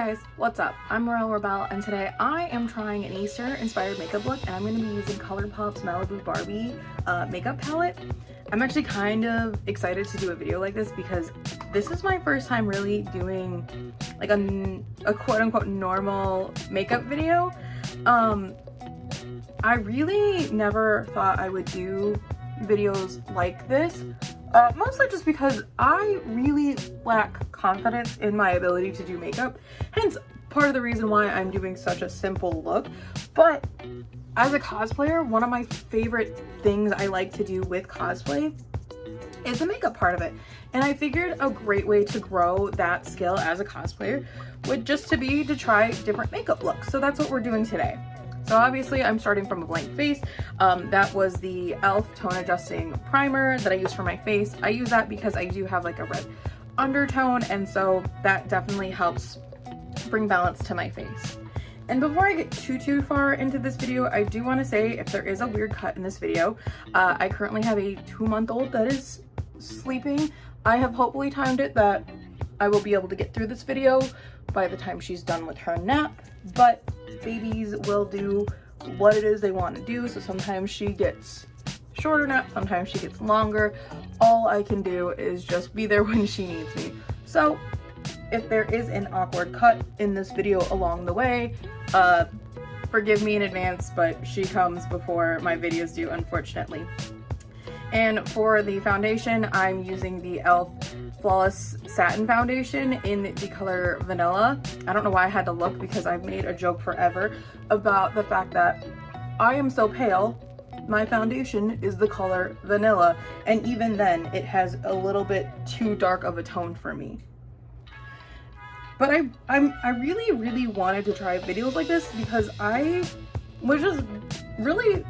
guys, what's up? I'm RoyaleRebelle and today I am trying an Easter inspired makeup look and I'm going to be using ColouPop's Malibu Barbie makeup palette. I'm actually kind of excited to do a video like this because this is my first time really doing like a quote-unquote normal makeup video. I really never thought I would do videos like this. Mostly just because I really lack confidence in my ability to do makeup, hence part of the reason why I'm doing such a simple look. But as a cosplayer, one of my favorite things I like to do with cosplay is the makeup part of it. And I figured a great way to grow that skill as a cosplayer would just to try different makeup looks. So that's what we're doing today. So obviously I'm starting from a blank face. That was the e.l.f. tone adjusting primer that I use for my face. I use that because I do have like a red undertone, and so that definitely helps bring balance to my face. And before I get too far into this video, I do want to say if there is a weird cut in this video, I currently have a 2-month-old that is sleeping. I have hopefully timed it that I will be able to get through this video by the time she's done with her nap, but babies will do what it is they want to do. So sometimes she gets shorter naps, sometimes she gets longer. All I can do is just be there when she needs me. So if there is an awkward cut in this video along the way, forgive me in advance, but she comes before my videos do, unfortunately. And for the foundation, I'm using the e.l.f. Flawless Satin Foundation in the color Vanilla. I don't know why I had to look because I've made a joke forever about the fact that I am so pale, my foundation is the color Vanilla, and even then it has a little bit too dark of a tone for me. But I really wanted to try videos like this because I was just really,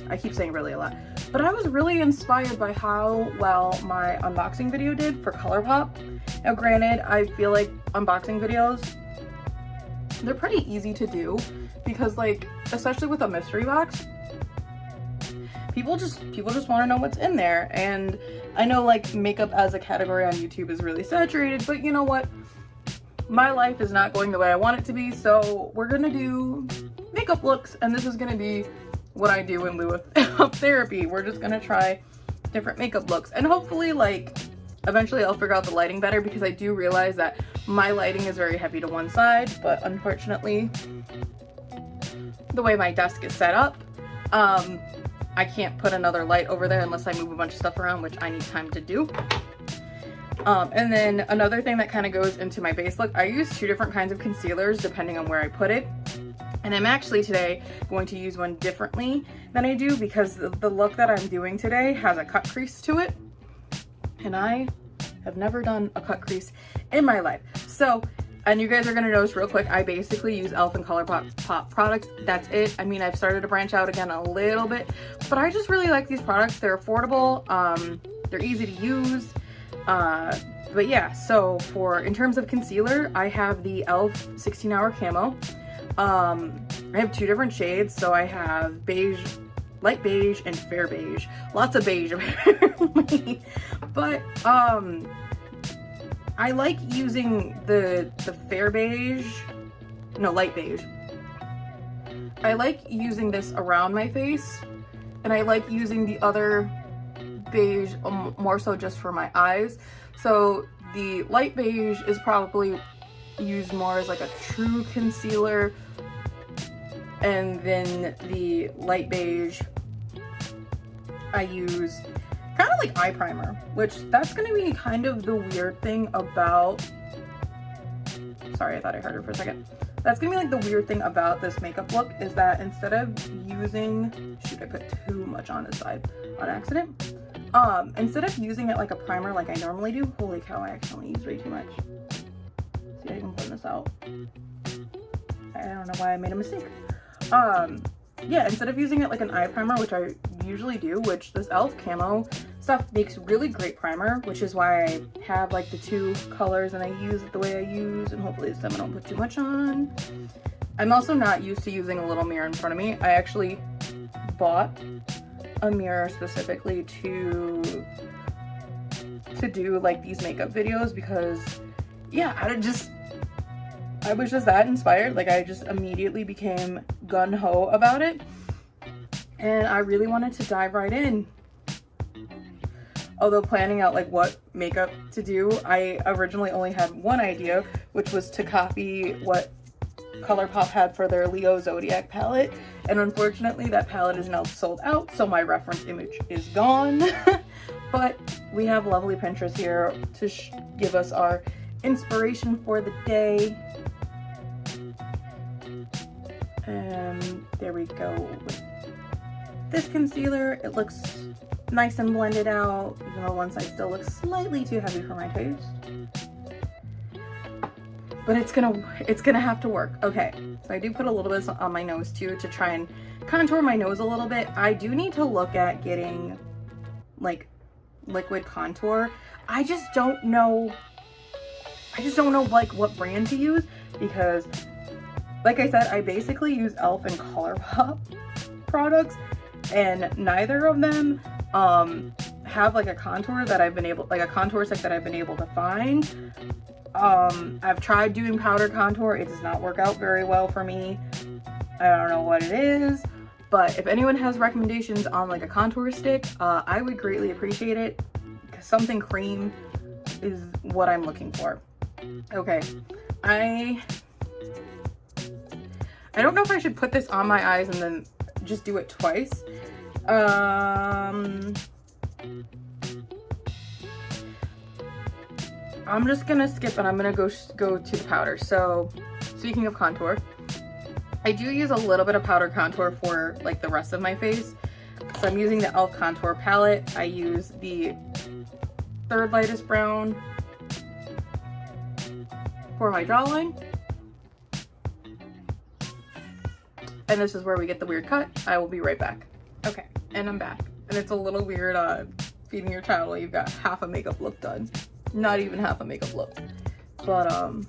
I keep saying really a lot, but I was really inspired by how well my unboxing video did for ColourPop. Now granted, I feel like unboxing videos, they're pretty easy to do because, like, especially with a mystery box, people just want to know what's in there. And I know like makeup as a category on YouTube is really saturated, but you know what? My life is not going the way I want it to be, so we're gonna do makeup looks, and this is gonna be what I do in lieu of therapy. We're just gonna try different makeup looks, and hopefully like eventually I'll figure out the lighting better, because I do realize that my lighting is very heavy to one side, but unfortunately the way my desk is set up, I can't put another light over there unless I move a bunch of stuff around, which I need time to do. And then another thing that kind of goes into my base look, I use 2 different kinds of concealers depending on where I put it. And I'm actually today going to use one differently than I do because the look that I'm doing today has a cut crease to it. And I have never done a cut crease in my life. So, and you guys are going to notice real quick, I basically use e.l.f. and ColourPop products. That's it. I mean, I've started to branch out again a little bit, but I just really like these products. They're affordable. They're easy to use. But yeah, so in terms of concealer, I have the e.l.f. 16-Hour Camo. I have 2 different shades, so I have beige, light beige, and fair beige. Lots of beige apparently. But I like using the fair beige, no, light beige. I like using this around my face, and I like using the other beige more so just for my eyes. So the light beige is probably used more as like a true concealer, and then the light beige I use kind of like eye primer, which that's going to be kind of the weird thing about, sorry, I thought I heard her for a second. That's gonna be like the weird thing about this makeup look is that instead of using, shoot, I put too much on this side on accident. Instead of using it like a primer like I normally do, holy cow, I actually used way too much. See, I can put this out. I don't know why I made a mistake. Yeah, instead of using it like an eye primer, which I usually do, which this e.l.f. Camo stuff makes really great primer, which is why I have like the 2 colors and I use it the way I use, and hopefully this time I don't put too much on. I'm also not used to using a little mirror in front of me. I actually bought a mirror specifically to do like these makeup videos because yeah, I was just that inspired. Like, I just immediately became gung-ho about it. And I really wanted to dive right in. Although planning out like what makeup to do, I originally only had one idea, which was to copy what ColourPop had for their Leo Zodiac palette. And unfortunately that palette is now sold out, so my reference image is gone. But we have lovely Pinterest here to give us our inspiration for the day. And there we go with this concealer. It looks nice and blended out, even though one side still looks slightly too heavy for my taste. But it's gonna have to work. Okay, so I do put a little bit on my nose too to try and contour my nose a little bit. I do need to look at getting like liquid contour. I just don't know like what brand to use, because like I said, I basically use e.l.f. and ColourPop products, and neither of them have like a contour that I've been able, like a contour stick that I've been able to find. I've tried doing powder contour. It does not work out very well for me. I don't know what it is, but if anyone has recommendations on like a contour stick, I would greatly appreciate it, because something cream is what I'm looking for. Okay, I don't know if I should put this on my eyes and then just do it twice. I'm just gonna skip and I'm gonna go to the powder. So speaking of contour, I do use a little bit of powder contour for like the rest of my face. So I'm using the e.l.f. contour palette. I use the third lightest brown for my jawline. And this is where we get the weird cut. I will be right back. Okay, and I'm back. And it's a little weird feeding your child while you've got half a makeup look done. Not even half a makeup look. But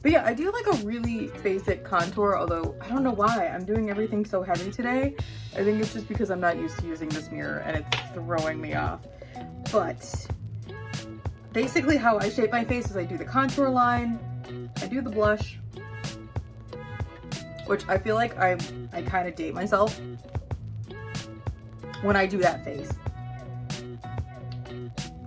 yeah, I do like a really basic contour, although I don't know why I'm doing everything so heavy today. I think it's just because I'm not used to using this mirror and it's throwing me off. But basically how I shape my face is I do the contour line, I do the blush, which I feel like I kind of date myself when I do that face,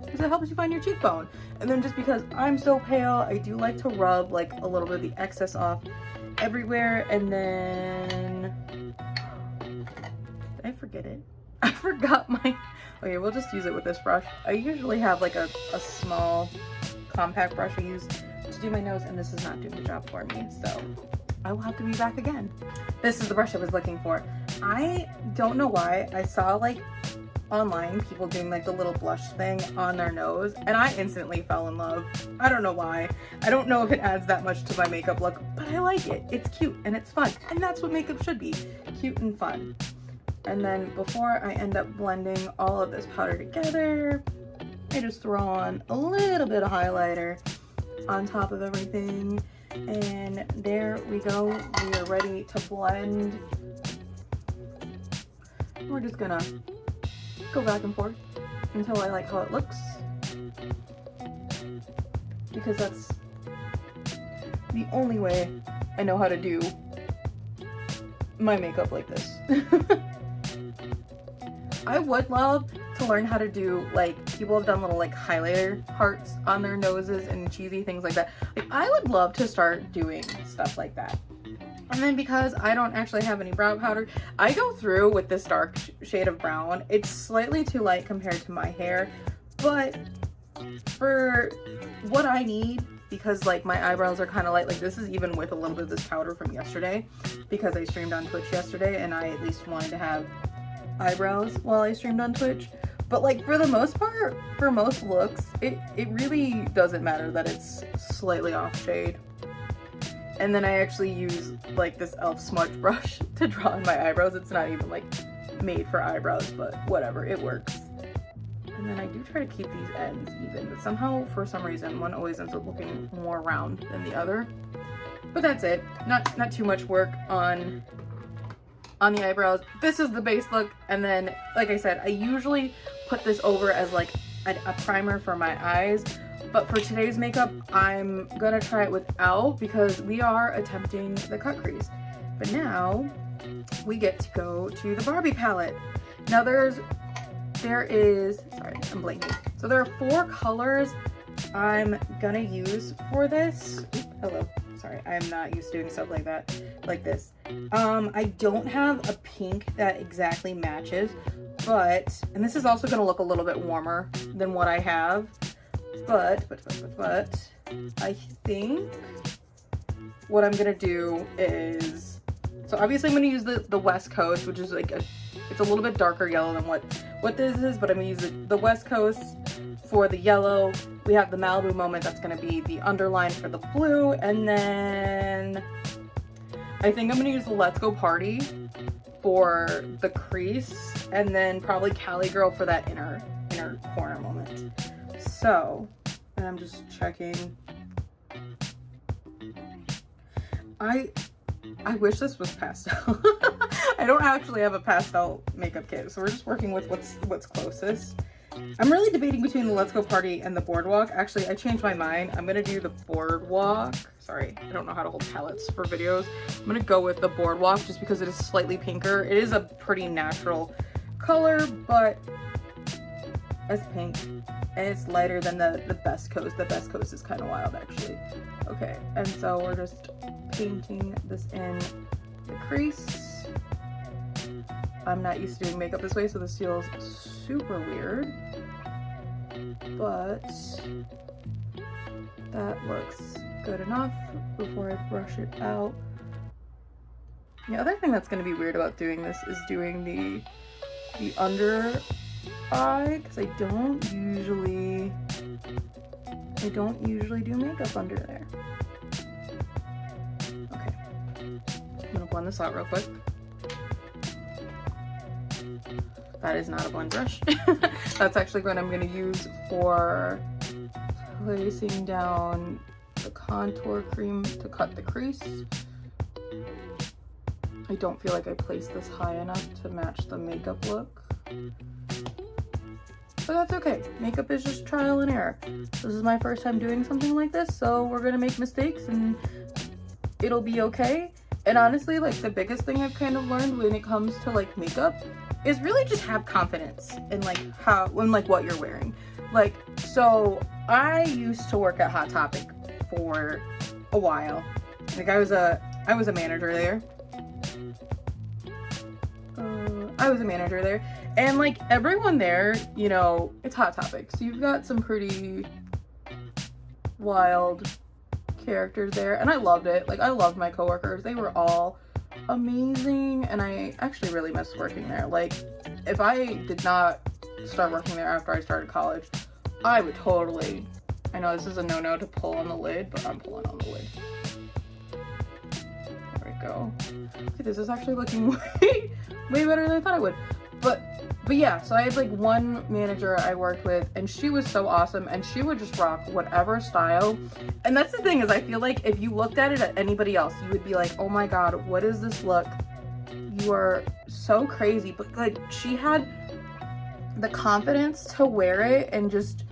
because it helps you find your cheekbone. And then just because I'm so pale, I do like to rub like a little bit of the excess off everywhere. And then did I forget it? I forgot my, okay, we'll just use it with this brush. I usually have like a small compact brush I use to do my nose, and this is not doing the job for me, so I will have to be back again. This is the brush I was looking for. I don't know why I saw like online people doing like the little blush thing on their nose, and I instantly fell in love. I don't know why. I don't know if it adds that much to my makeup look, but I like it. It's cute and it's fun, and that's what makeup should be, cute and fun. And then before I end up blending all of this powder together, I just throw on a little bit of highlighter on top of everything. And there we go. We are ready to blend. We're just gonna go back and forth until I like how it looks, because that's the only way I know how to do my makeup like this. I would love to learn how to do, like, people have done little like highlighter hearts on their noses and cheesy things like that. Like, I would love to start doing stuff like that. And then because I don't actually have any brow powder, I go through with this dark shade of brown. It's slightly too light compared to my hair, but for what I need, because like my eyebrows are kind of light, like this is even with a little bit of this powder from yesterday, because I streamed on Twitch yesterday and I at least wanted to have eyebrows while I streamed on Twitch. But like for the most part, for most looks, it really doesn't matter that it's slightly off shade. And then I actually use like this e.l.f. smudge brush to draw in my eyebrows. It's not even like made for eyebrows, but whatever, it works. And then I do try to keep these ends even, but somehow for some reason one always ends up looking more round than the other. But that's it. Not too much work on the eyebrows. This is the base look, and then like I said, I usually put this over as like a primer for my eyes, But for today's makeup, I'm gonna try it without because we are attempting the cut crease. But now we get to go to the Barbie palette. Now there is, sorry, I'm blanking. So there are 4 colors I'm gonna use for this. Hello, sorry, I'm not used to doing stuff like that, like this. I don't have a pink that exactly matches, but, and this is also gonna look a little bit warmer than what I have, but I think what I'm gonna do is, so obviously I'm gonna use the West Coast, which is like it's a little bit darker yellow than what this is, but I'm gonna use the West Coast for the yellow. We have the Malibu Moment, that's gonna be the underline for the blue, and then I think I'm gonna use the Let's Go Party for the crease, and then probably Cali Girl for that inner corner moment. So, and I'm just checking. I wish this was pastel. I don't actually have a pastel makeup kit, so we're just working with what's closest. I'm really debating between the Let's Go Party and the Boardwalk. Actually, I changed my mind. I'm gonna do the Boardwalk. Sorry, I don't know how to hold palettes for videos. I'm gonna go with the Boardwalk just because it is slightly pinker. It is a pretty natural color, but it's pink and it's lighter than the Best Coast. The Best Coast is kind of wild, actually. Okay, and so we're just painting this in the crease. I'm not used to doing makeup this way, so this feels super weird, but that looks good enough before I brush it out. The other thing that's going to be weird about doing this is doing the under eye, because I don't usually do makeup under there. Okay, I'm gonna blend this out real quick. That is not a blend brush. That's actually what I'm gonna use for placing down the contour cream to cut the crease. I don't feel like I placed this high enough to match the makeup look. But that's okay. Makeup is just trial and error. This is my first time doing something like this, so we're gonna make mistakes and it'll be okay. And honestly, like, the biggest thing I've kind of learned when it comes to like makeup is really just have confidence in like what you're wearing. Like, so I used to work at Hot Topic for a while. Like, I was a manager there. I was a manager there, and like everyone there, you know, it's Hot Topic, so you've got some pretty wild characters there, and I loved it. Like, I loved my coworkers. They were all amazing, and I actually really missed working there. Like, if I did not start working there after I started college, I would totally, I know this is a no-no to pull on the lid, but I'm pulling on the lid. There we go. Okay, this is actually looking way better than I thought it would. But yeah, so I had like one manager I worked with, and she was so awesome, and she would just rock whatever style. And that's the thing, is I feel like if you looked at it at anybody else, you would be like, oh my god, what is this look? You are so crazy. But like, she had the confidence to wear it and just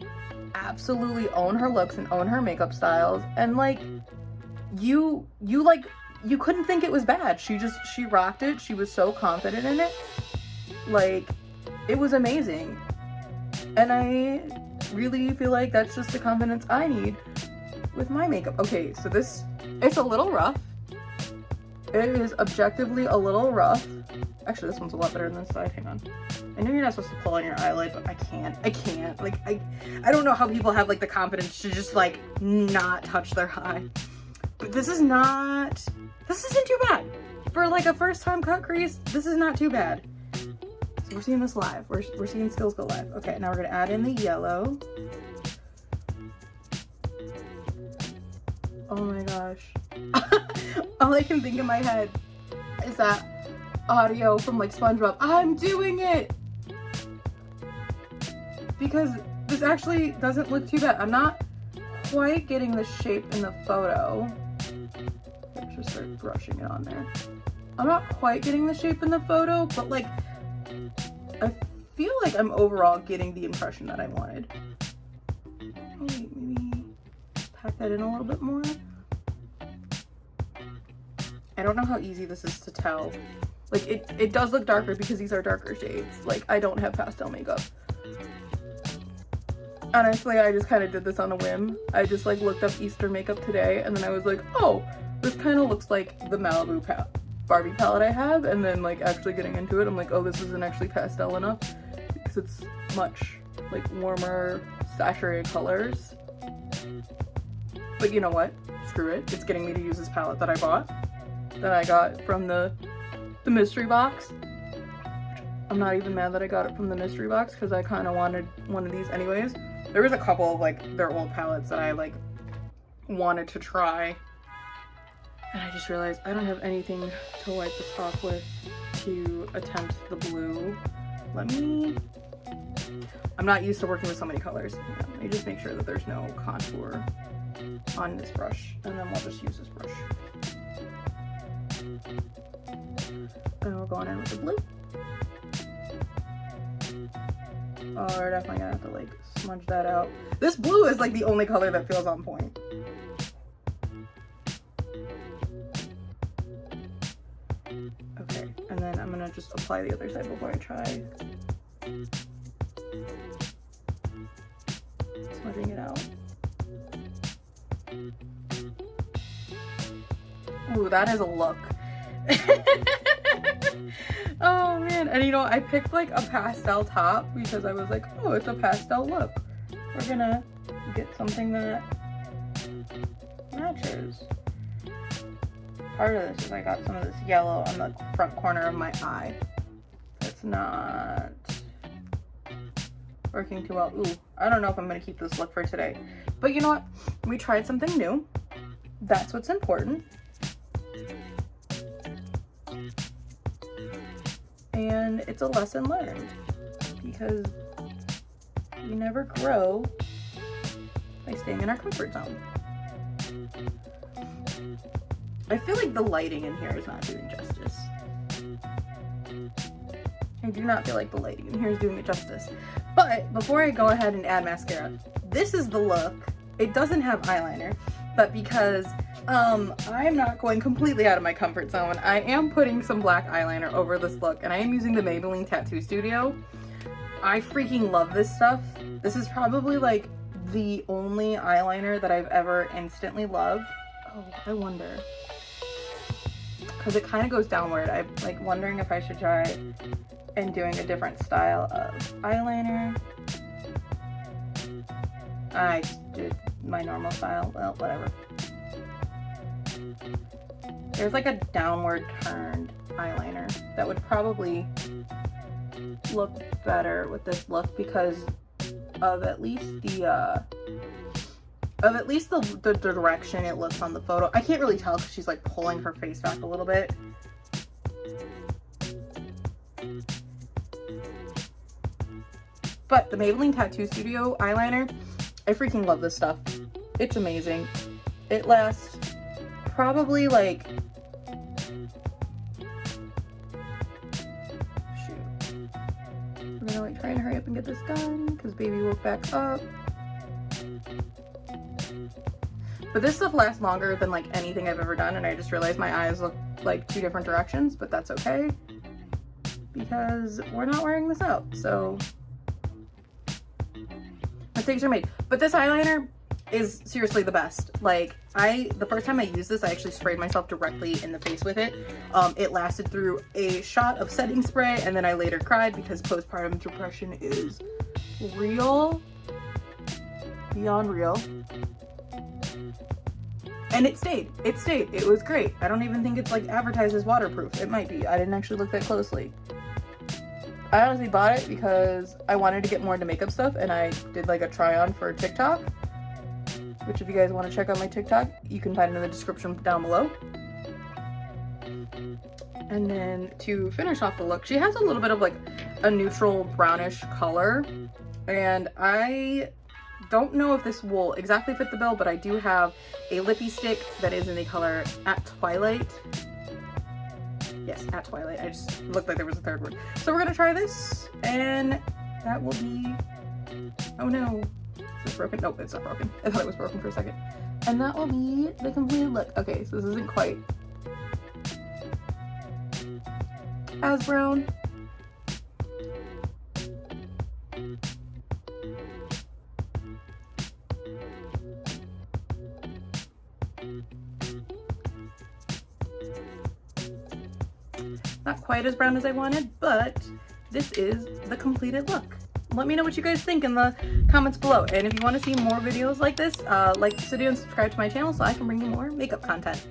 absolutely own her looks and own her makeup styles, and like you couldn't think it was bad. She rocked it. She was so confident in it. Like, it was amazing. And I really feel like that's just the confidence I need with my makeup. Okay, so it's a little rough. It is objectively a little rough. Actually, this one's a lot better than this side. Hang on. I know you're not supposed to pull on your eyelid, but I can't. Like, I don't know how people have like the confidence to just like not touch their eye. But this isn't too bad. For like a first time cut crease, this is not too bad. So we're seeing this live. We're seeing skills go live. Okay, now we're gonna add in the yellow. Oh my gosh. All I can think in my head is that audio from like SpongeBob. I'm doing it! Because this actually doesn't look too bad. I'm not quite getting the shape in the photo. Let's just start brushing it on there. I'm not quite getting the shape in the photo, but like, I feel like I'm overall getting the impression that I wanted. Oh wait, maybe pack that in a little bit more. I don't know how easy this is to tell. Like, it does look darker because these are darker shades. Like, I don't have pastel makeup. Honestly, I just kind of did this on a whim. I just, like, looked up Easter makeup today, and then I was like, oh, this kind of looks like the Malibu Barbie palette I have. And then, like, actually getting into it, I'm like, oh, this isn't actually pastel enough because it's much, like, warmer, saturated colors. But you know what? Screw it. It's getting me to use this palette that I bought, that I got from the mystery box. I'm not even mad that I got it from the mystery box because I kind of wanted one of these anyways. There was a couple of, like, their old palettes that I, like, wanted to try. And I just realized I don't have anything to wipe this off with to attempt the blue. I'm not used to working with so many colors. Yeah, let me just make sure that there's no contour on this brush, and then we'll just use this brush. And we're going in with the blue. Oh, we're definitely gonna have to, like, smudge that out. This blue is, like, the only color that feels on point. Okay, and then I'm gonna just apply the other side before I try smudging it out. Ooh, that is a look. Oh man, and you know, I picked like a pastel top because I was like, oh, it's a pastel look. We're gonna get something that matches. Part of this is I got some of this yellow on the front corner of my eye. It's not working too well. Ooh, I don't know if I'm gonna keep this look for today. But you know what? We tried something new. That's what's important. And it's a lesson learned because we never grow by staying in our comfort zone. I feel like the lighting in here is not doing justice. I do not feel like the lighting in here is doing it justice. But before I go ahead and add mascara, this is the look. It doesn't have eyeliner, but because I'm not going completely out of my comfort zone, I am putting some black eyeliner over this look, and I am using the Maybelline Tattoo Studio. I freaking love this stuff. This is probably like the only eyeliner that I've ever instantly loved. Oh, I wonder. Because it kind of goes downward. I'm like wondering if I should try and doing a different style of eyeliner. I did my normal style. Well, whatever. There's like a downward turned eyeliner that would probably look better with this look because of at least the direction it looks on the photo. I can't really tell because she's like pulling her face back a little bit. But the Maybelline Tattoo Studio eyeliner, I freaking love this stuff. It's amazing. It lasts probably like, shoot. We're gonna like try and hurry up and get this done because baby woke back up. But this stuff lasts longer than like anything I've ever done, and I just realized my eyes look like two different directions, but that's okay because we're not wearing this out, so mistakes are made. But this eyeliner is seriously the best. Like, the first time I used this, I actually sprayed myself directly in the face with it. It lasted through a shot of setting spray, and then I later cried because postpartum depression is real, beyond real. And it stayed. It was great. I don't even think it's like advertised as waterproof. It might be. I didn't actually look that closely. I honestly bought it because I wanted to get more into makeup stuff, and I did like a try on for TikTok, which if you guys want to check out my TikTok, you can find it in the description down below. And then to finish off the look, she has a little bit of like a neutral brownish color, and I don't know if this will exactly fit the bill, but I do have a lippy stick that is in the color At Twilight. Yes, At Twilight. I just looked like there was a third word. So we're gonna try this, and that will be, oh no, is this broken? Nope, it's not broken. I thought it was broken for a second. And that will be the completed look. Okay, so this isn't quite as brown. Not quite as brown as I wanted, but this is the completed look. Let me know what you guys think in the comments below. And if you want to see more videos like this, like this video and subscribe to my channel so I can bring you more makeup content.